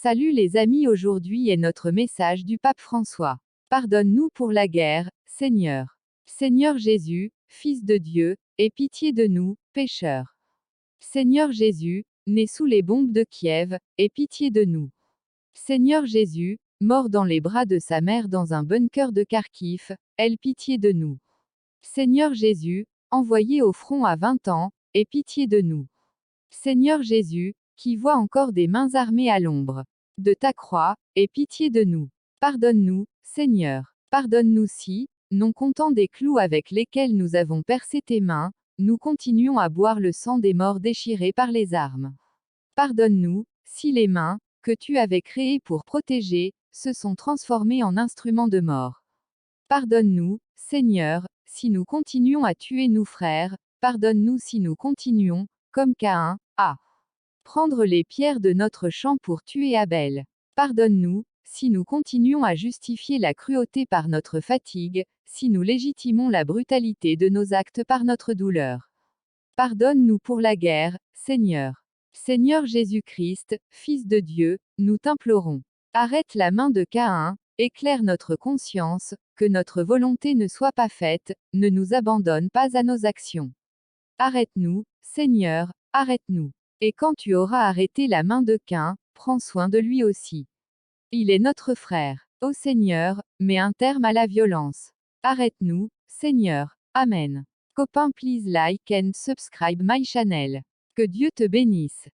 Salut les amis, aujourd'hui est notre message du pape François. Pardonne-nous pour la guerre, Seigneur. Seigneur Jésus, Fils de Dieu, aie pitié de nous, pécheurs. Seigneur Jésus, né sous les bombes de Kiev, aie pitié de nous. Seigneur Jésus, mort dans les bras de sa mère dans un bunker de Kharkiv, aie pitié de nous. Seigneur Jésus, envoyé au front à 20 ans, aie pitié de nous. Seigneur Jésus, qui voit encore des mains armées à l'ombre de ta croix, aie pitié de nous. Pardonne-nous, Seigneur. Pardonne-nous si, non contents des clous avec lesquels nous avons percé tes mains, nous continuons à boire le sang des morts déchirés par les armes. Pardonne-nous, si les mains, que tu avais créées pour protéger, se sont transformées en instruments de mort. Pardonne-nous, Seigneur, si nous continuons à tuer nos frères, pardonne-nous si nous continuons, comme Caïn, à prendre les pierres de notre champ pour tuer Abel. Pardonne-nous, si nous continuons à justifier la cruauté par notre fatigue, si nous légitimons la brutalité de nos actes par notre douleur. Pardonne-nous pour la guerre, Seigneur. Seigneur Jésus-Christ, Fils de Dieu, nous t'implorons. Arrête la main de Caïn, éclaire notre conscience, que notre volonté ne soit pas faite, ne nous abandonne pas à nos actions. Arrête-nous, Seigneur, arrête-nous. Et quand tu auras arrêté la main de Caïn, prends soin de lui aussi. Il est notre frère. Ô Seigneur, mets un terme à la violence. Arrête-nous, Seigneur. Amen. Copain, please like and subscribe my channel. Que Dieu te bénisse.